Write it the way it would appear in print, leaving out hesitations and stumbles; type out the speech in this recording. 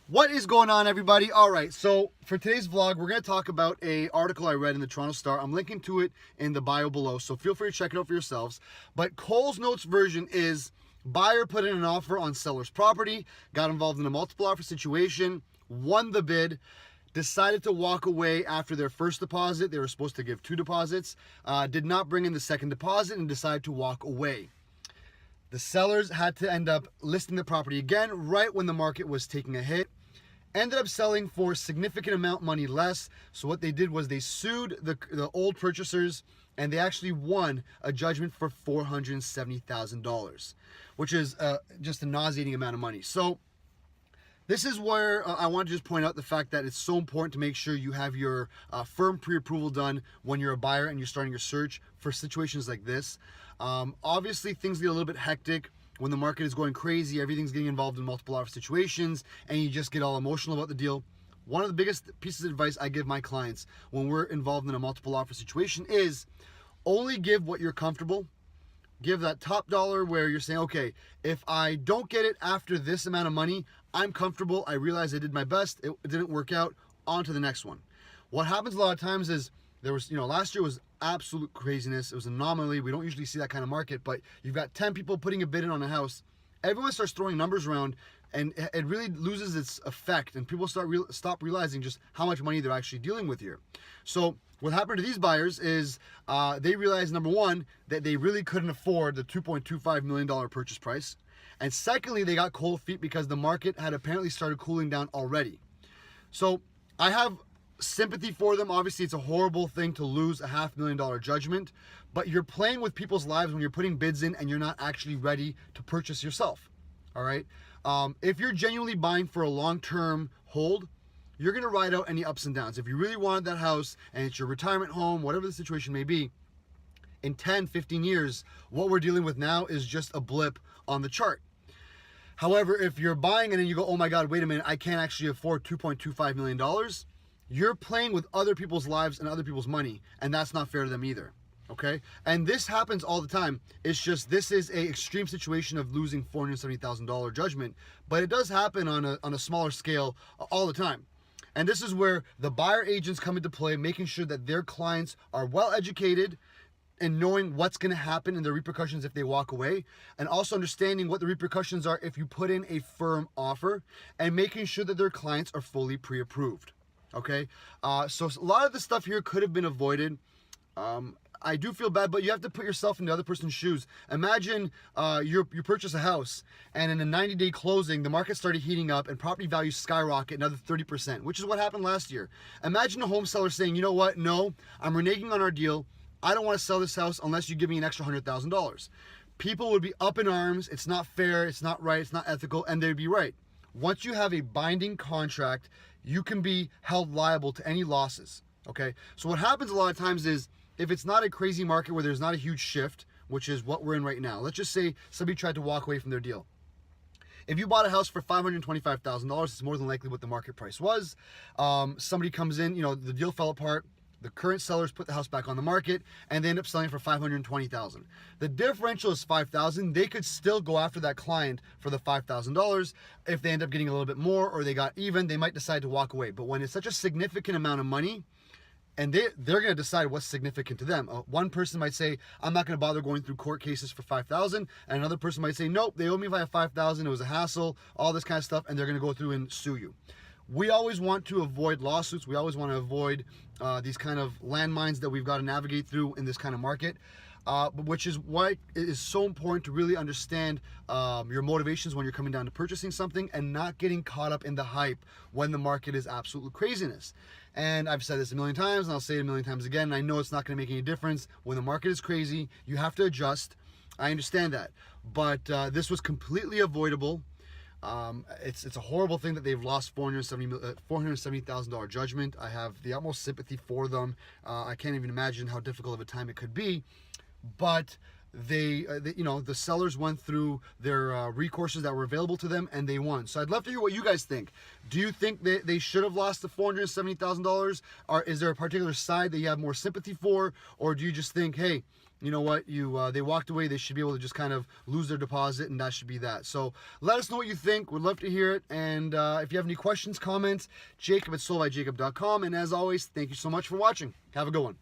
What is going on, everybody? All right, so for today's vlog, we're going to talk about a article I read in the Toronto Star. I'm linking to it in the bio below, so feel free to check it out for yourselves. But Cole's Notes version is buyer put in an offer on seller's property, got involved in a multiple offer situation, won the bid, decided to walk away after their first deposit. They were supposed to give 2 deposits, did not bring in the second deposit and decided to walk away. The sellers had to end up listing the property again right when the market was taking a hit. Ended up selling for a significant amount money less. So what they did was they sued the old purchasers, and they actually won a judgment for $470,000, which is just a nauseating amount of money. So this is where I want to just point out the fact that it's so important to make sure you have your firm pre-approval done when you're a buyer and you're starting your search for situations like this. Obviously, things get a little bit hectic when the market is going crazy, everything's getting involved in multiple offer situations, and you just get all emotional about the deal. One of the biggest pieces of advice I give my clients when we're involved in a multiple offer situation is only give what you're comfortable. Give that top dollar where you're saying, okay, if I don't get it after this amount of money, I'm comfortable. I realize I did my best. It didn't work out. On to the next one. What happens a lot of times is there was, last year was absolute craziness. It was an anomaly. We don't usually see that kind of market, but you've got 10 people putting a bid in on a house. Everyone starts throwing numbers around, and it really loses its effect, and people stop realizing just how much money they're actually dealing with here. So what happened to these buyers is they realized, number one, that they really couldn't afford the $2.25 million purchase price. And secondly, they got cold feet because the market had apparently started cooling down already. So I have sympathy for them. Obviously, it's a horrible thing to lose a $500,000 judgment, but you're playing with people's lives when you're putting bids in and you're not actually ready to purchase yourself. All right. If you're genuinely buying for a long-term hold, you're going to ride out any ups and downs. If you really wanted that house and it's your retirement home, whatever the situation may be, in 10, 15 years, what we're dealing with now is just a blip on the chart. However, if you're buying it and you go, oh my God, wait a minute, I can't actually afford $2.25 million, you're playing with other people's lives and other people's money, and that's not fair to them either. Okay? And this happens all the time. It's just this is a extreme situation of losing $470,000 judgment, but it does happen on a smaller scale all the time. And this is where the buyer agents come into play, making sure that their clients are well educated and knowing what's going to happen and the repercussions if they walk away, and also understanding what the repercussions are if you put in a firm offer, and making sure that their clients are fully pre-approved. Okay, so a lot of the stuff here could have been avoided. I do feel bad, but you have to put yourself in the other person's shoes. Imagine you purchase a house, and in a 90-day closing, the market started heating up and property values skyrocket another 30%, which is what happened last year. Imagine a home seller saying, you know what, no, I'm reneging on our deal. I don't want to sell this house unless you give me an extra $100,000. People would be up in arms. It's not fair. It's not right. It's not ethical. And they'd be right. Once you have a binding contract, you can be held liable to any losses. Okay. So what happens a lot of times is if it's not a crazy market where there's not a huge shift, which is what we're in right now. Let's just say somebody tried to walk away from their deal. If you bought a house for $525,000, it's more than likely what the market price was. Somebody comes in, the deal fell apart. The current sellers put the house back on the market and they end up selling for $520,000. The differential is $5,000. They could still go after that client for the $5,000. If they end up getting a little bit more or they got even, they might decide to walk away. But when it's such a significant amount of money, and they're going to decide what's significant to them. One person might say, I'm not going to bother going through court cases for $5,000. And another person might say, nope, they owe me $5,000. It was a hassle, all this kind of stuff. And they're going to go through and sue you. We always want to avoid lawsuits. We always want to avoid these kind of landmines that we've got to navigate through in this kind of market, which is why it is so important to really understand your motivations when you're coming down to purchasing something and not getting caught up in the hype when the market is absolute craziness. And I've said this a million times, and I'll say it a million times again, and I know it's not going to make any difference. When the market is crazy, you have to adjust. I understand that. But this was completely avoidable. It's a horrible thing that they've lost $470,000 judgment. I have the utmost sympathy for them. I can't even imagine how difficult of a time it could be. But the sellers went through their recourses that were available to them, and they won. So I'd love to hear what you guys think. Do you think they should have lost the $470,000? Or is there a particular side that you have more sympathy for? Or do you just think, hey, you know what, they walked away, they should be able to just kind of lose their deposit, and that should be that. So let us know what you think. We'd love to hear it. And if you have any questions, comments, Jacob at SoldByJacob.com. And as always, thank you so much for watching. Have a good one.